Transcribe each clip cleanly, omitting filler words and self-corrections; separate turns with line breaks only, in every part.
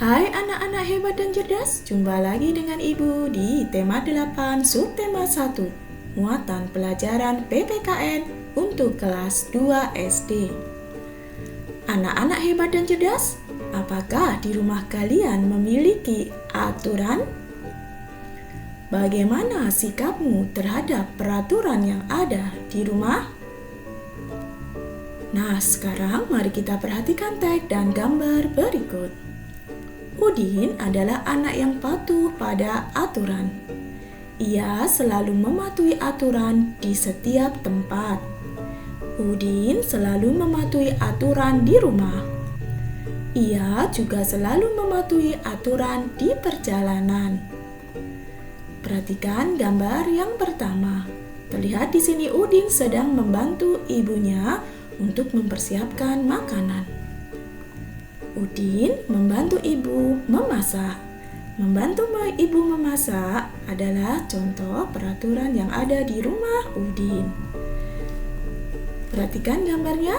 Hai anak-anak hebat dan cerdas, jumpa lagi dengan Ibu di tema 8 subtema 1, muatan pelajaran PPKN untuk kelas 2 SD. Anak-anak hebat dan cerdas, apakah di rumah kalian memiliki aturan? Bagaimana sikapmu terhadap peraturan yang ada di rumah? Nah, sekarang mari kita perhatikan teks dan gambar berikut. Udin adalah anak yang patuh pada aturan. Ia selalu mematuhi aturan di setiap tempat. Udin selalu mematuhi aturan di rumah. Ia juga selalu mematuhi aturan di perjalanan. Perhatikan gambar yang pertama. Terlihat di sini Udin sedang membantu ibunya untuk mempersiapkan makanan. Udin membantu ibu memasak. Membantu ibu memasak adalah contoh peraturan yang ada di rumah Udin. Perhatikan gambarnya.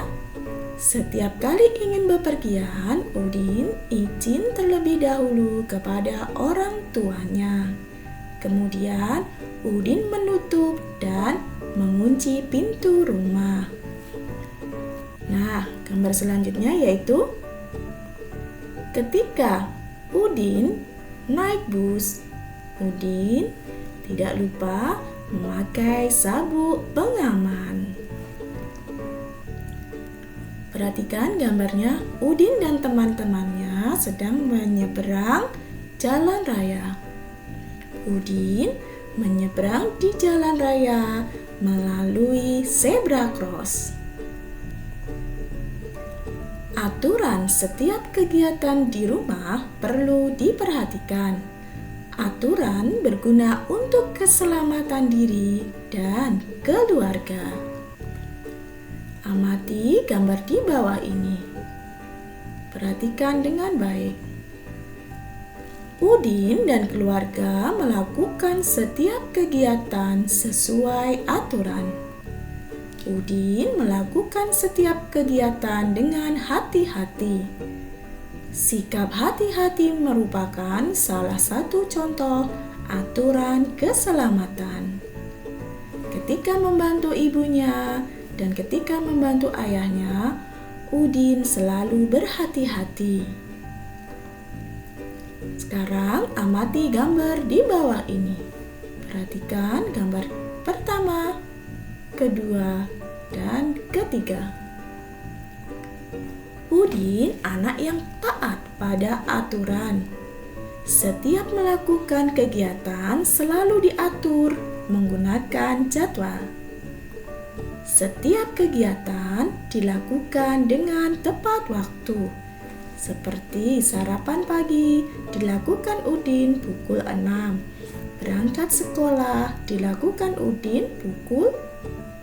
Setiap kali ingin bepergian, Udin izin terlebih dahulu kepada orang tuanya. Kemudian, Udin menutup dan mengunci pintu rumah. Nah, gambar selanjutnya yaitu ketika Udin naik bus, Udin tidak lupa memakai sabuk pengaman. Perhatikan gambarnya, Udin dan teman-temannya sedang menyeberang jalan raya. Udin menyeberang di jalan raya melalui zebra cross. Aturan setiap kegiatan di rumah perlu diperhatikan. Aturan berguna untuk keselamatan diri dan keluarga. Amati gambar di bawah ini. Perhatikan dengan baik. Udin dan keluarga melakukan setiap kegiatan sesuai aturan. Udin melakukan setiap kegiatan dengan hati-hati. Sikap hati-hati merupakan salah satu contoh aturan keselamatan. Ketika membantu ibunya dan ketika membantu ayahnya, Udin selalu berhati-hati. Sekarang amati gambar di bawah ini. Perhatikan gambar pertama, kedua, dan ketiga. Udin anak yang taat pada aturan. Setiap melakukan kegiatan selalu diatur menggunakan jadwal. Setiap kegiatan dilakukan dengan tepat waktu. Seperti sarapan pagi dilakukan Udin pukul 6. Berangkat sekolah dilakukan Udin pukul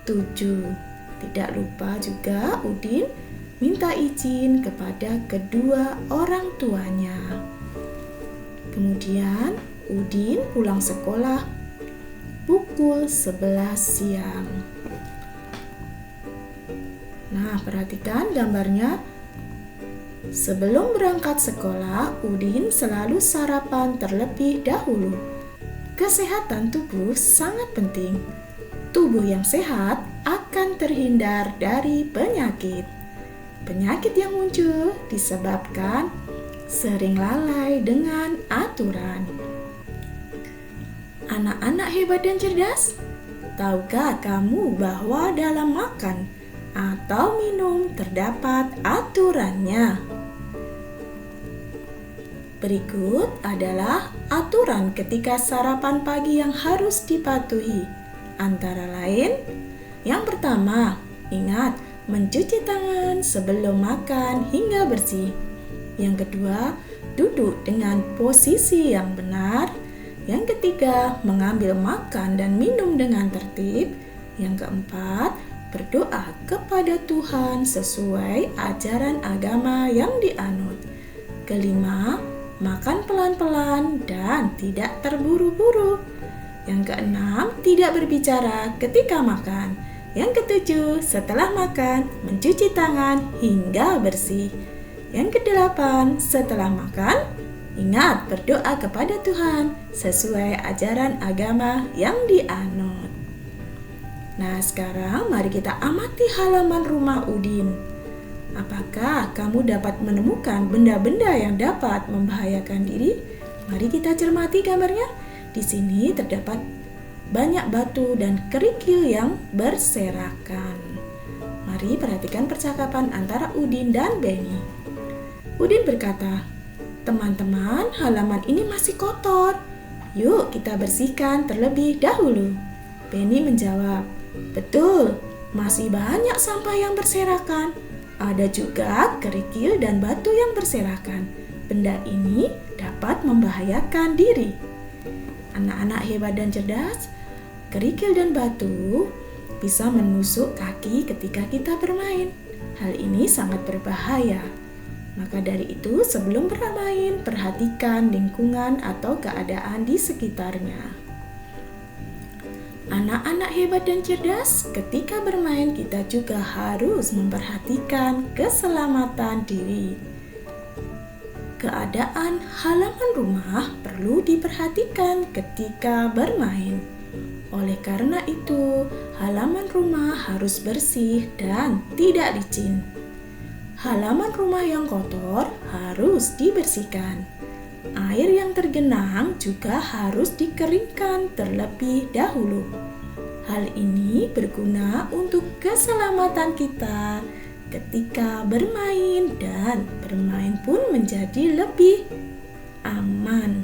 7. Tidak lupa juga Udin minta izin kepada kedua orang tuanya. Kemudian Udin pulang sekolah pukul 11 siang. Nah, perhatikan gambarnya. Sebelum berangkat sekolah, Udin selalu sarapan terlebih dahulu. Kesehatan tubuh sangat penting. Tubuh yang sehat akan terhindar dari penyakit. Penyakit yang muncul disebabkan sering lalai dengan aturan. Anak-anak hebat dan cerdas, tahukah kamu bahwa dalam makan atau minum terdapat aturannya? Berikut adalah aturan ketika sarapan pagi yang harus dipatuhi. Antara lain, yang pertama, ingat mencuci tangan sebelum makan hingga bersih. Yang kedua, duduk dengan posisi yang benar. Yang ketiga, mengambil makan dan minum dengan tertib. Yang keempat, berdoa kepada Tuhan sesuai ajaran agama yang dianut. Kelima, makan pelan-pelan dan tidak terburu-buru. Yang keenam, tidak berbicara ketika makan. Yang ketujuh, setelah makan, mencuci tangan hingga bersih. Yang kedelapan, setelah makan, Ingat berdoa kepada Tuhan sesuai ajaran agama yang dianut. Nah, sekarang mari kita amati halaman rumah Udin. Apakah kamu dapat menemukan benda-benda yang dapat membahayakan diri? Mari kita cermati gambarnya. Di sini terdapat banyak batu dan kerikil yang berserakan. Mari perhatikan percakapan antara Udin dan Benny. Udin berkata, "Teman-teman, halaman ini masih kotor. Yuk kita bersihkan terlebih dahulu." Benny menjawab, "Betul, masih banyak sampah yang berserakan. Ada juga kerikil dan batu yang berserakan. Benda ini dapat membahayakan diri." Anak-anak hebat dan cerdas, kerikil dan batu bisa menusuk kaki ketika kita bermain. Hal ini sangat berbahaya. Maka dari itu, sebelum bermain, perhatikan lingkungan atau keadaan di sekitarnya. Anak-anak hebat dan cerdas, ketika bermain kita juga harus memperhatikan keselamatan diri. Keadaan halaman rumah perlu diperhatikan ketika bermain. Oleh karena itu, halaman rumah harus bersih dan tidak licin. Halaman rumah yang kotor harus dibersihkan. Air yang tergenang juga harus dikeringkan terlebih dahulu. Hal ini berguna untuk keselamatan kita ketika bermain, dan bermain pun menjadi lebih aman.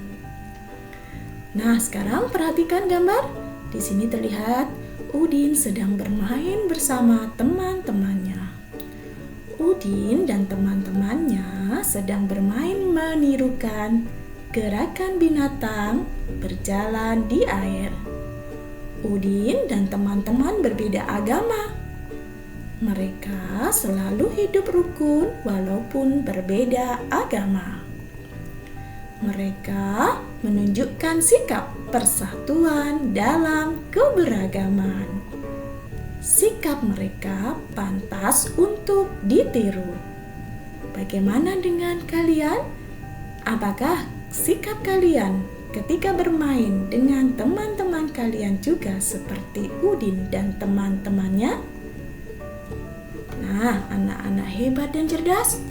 Nah, sekarang perhatikan gambar. Di sini terlihat Udin sedang bermain bersama teman-temannya. Udin dan teman-temannya sedang bermain menirukan gerakan binatang berjalan di air. Udin dan teman-teman berbeda agama. Mereka selalu hidup rukun walaupun berbeda agama. Mereka menunjukkan sikap persatuan dalam keberagaman. Sikap mereka pantas untuk ditiru. Bagaimana dengan kalian? Apakah sikap kalian ketika bermain dengan teman-teman kalian juga seperti Udin dan teman-temannya? Nah, anak-anak hebat dan cerdas,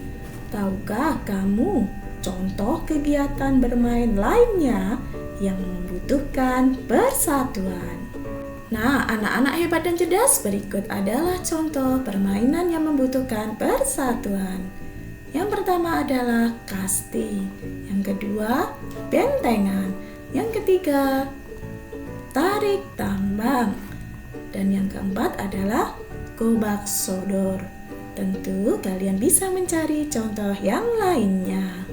tahukah kamu contoh kegiatan bermain lainnya yang membutuhkan persatuan? Nah, anak-anak hebat dan cerdas, berikut adalah contoh permainan yang membutuhkan persatuan. Yang pertama adalah kasti, yang kedua bentengan, yang ketiga tarik tambang, dan yang keempat adalah gobak sodor. Tentu kalian bisa mencari contoh yang lainnya.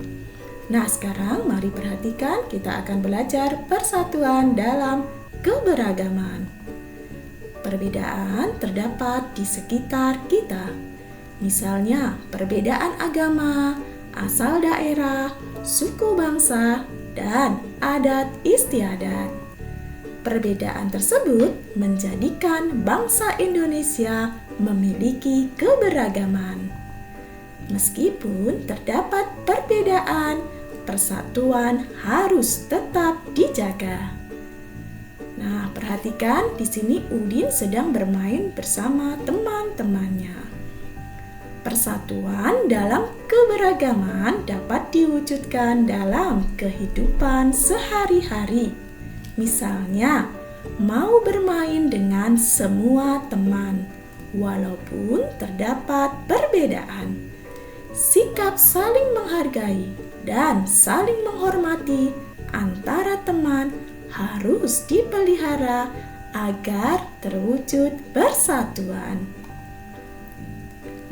Nah, sekarang mari perhatikan, kita akan belajar persatuan dalam keberagaman. Perbedaan terdapat di sekitar kita. Misalnya, perbedaan agama, asal daerah, suku bangsa, dan adat istiadat. Perbedaan tersebut menjadikan bangsa Indonesia memiliki keberagaman. Meskipun terdapat perbedaan, persatuan harus tetap dijaga. Nah, perhatikan di sini Udin sedang bermain bersama teman-temannya. Persatuan dalam keberagaman dapat diwujudkan dalam kehidupan sehari-hari. Misalnya, mau bermain dengan semua teman, walaupun terdapat perbedaan. Sikap saling menghargai dan saling menghormati antara teman harus dipelihara agar terwujud persatuan.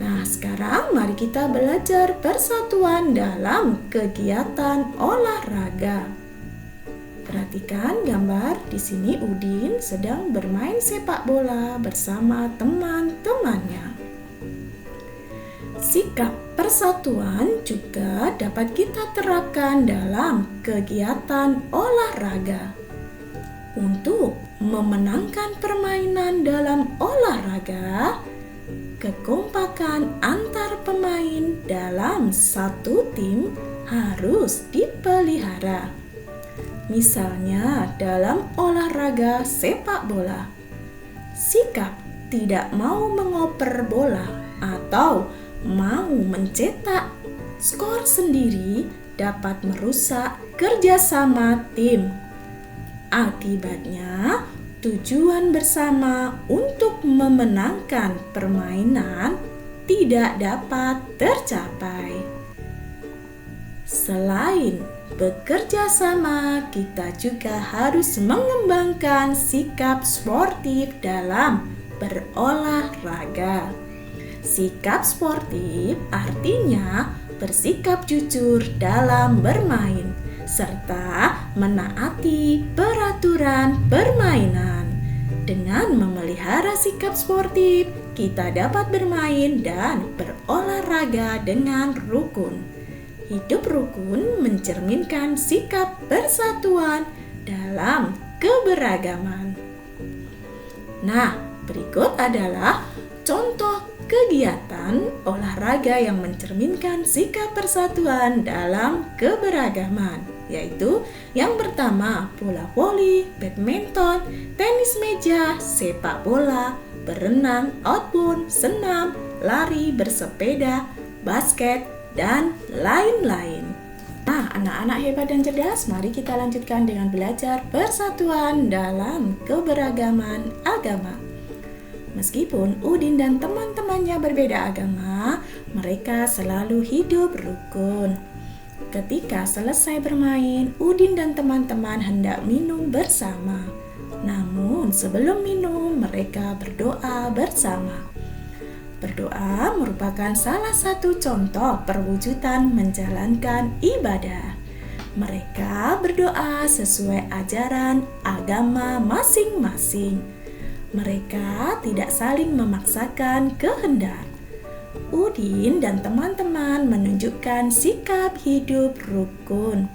Nah, sekarang mari kita belajar persatuan dalam kegiatan olahraga. Perhatikan gambar di sini. Udin sedang bermain sepak bola bersama teman-temannya. Sikap persatuan juga dapat kita terapkan dalam kegiatan olahraga. Untuk memenangkan permainan dalam olahraga, kekompakan antar pemain dalam satu tim harus dipelihara. Misalnya dalam olahraga sepak bola, sikap tidak mau mengoper bola atau mau mencetak skor sendiri dapat merusak kerjasama tim. Akibatnya, tujuan bersama untuk memenangkan permainan tidak dapat tercapai. Selain bekerja sama, kita juga harus mengembangkan sikap sportif dalam berolahraga. Sikap sportif artinya bersikap jujur dalam bermain serta menaati peraturan permainan. Dengan memelihara sikap sportif, kita dapat bermain dan berolahraga dengan rukun. Hidup rukun mencerminkan sikap persatuan dalam keberagaman. Nah, berikut adalah contoh kegiatan olahraga yang mencerminkan sikap persatuan dalam keberagaman, yaitu yang pertama bola voli, badminton, tenis meja, sepak bola, berenang, outbound, senam, lari, bersepeda, basket, dan lain-lain. Nah, anak-anak hebat dan cerdas, mari kita lanjutkan dengan belajar persatuan dalam keberagaman agama. Meskipun Udin dan teman-temannya berbeda agama, mereka selalu hidup rukun. Ketika selesai bermain, Udin dan teman-teman hendak minum bersama. Namun sebelum minum, mereka berdoa bersama. Berdoa merupakan salah satu contoh perwujudan menjalankan ibadah. Mereka berdoa sesuai ajaran agama masing-masing. Mereka tidak saling memaksakan kehendak. Udin dan teman-teman menunjukkan sikap hidup rukun.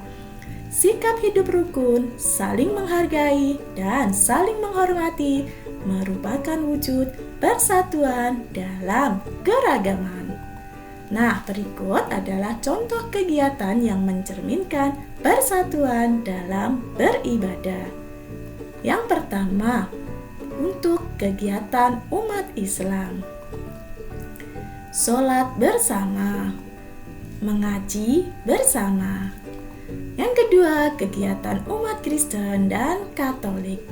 Sikap hidup rukun, saling menghargai dan saling menghormati merupakan wujud persatuan dalam keragaman. Nah, berikut adalah contoh kegiatan yang mencerminkan persatuan dalam beribadah. Yang pertama, untuk kegiatan umat Islam, sholat bersama, mengaji bersama. Yang kedua, kegiatan umat Kristen dan Katolik,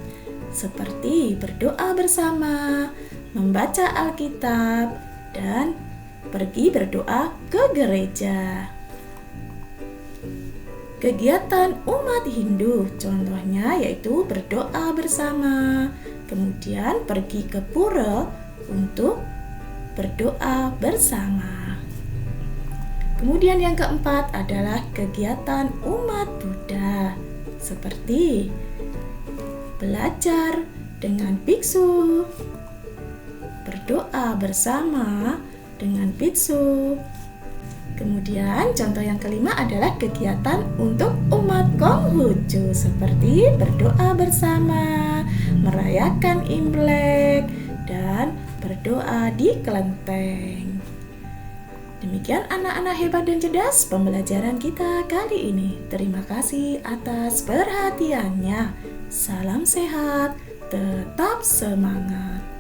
seperti berdoa bersama, membaca Alkitab, dan pergi berdoa ke gereja. Kegiatan umat Hindu, contohnya yaitu berdoa bersama, kemudian pergi ke pura untuk berdoa bersama. Kemudian yang keempat adalah kegiatan umat Buddha, seperti belajar dengan biksu, berdoa bersama dengan biksu. Kemudian contoh yang kelima adalah kegiatan untuk umat Konghucu, seperti berdoa bersama, merayakan Imlek, dan berdoa di kelenteng. Demikian anak-anak hebat dan cerdas pembelajaran kita kali ini. Terima kasih atas perhatiannya. Salam sehat, tetap semangat.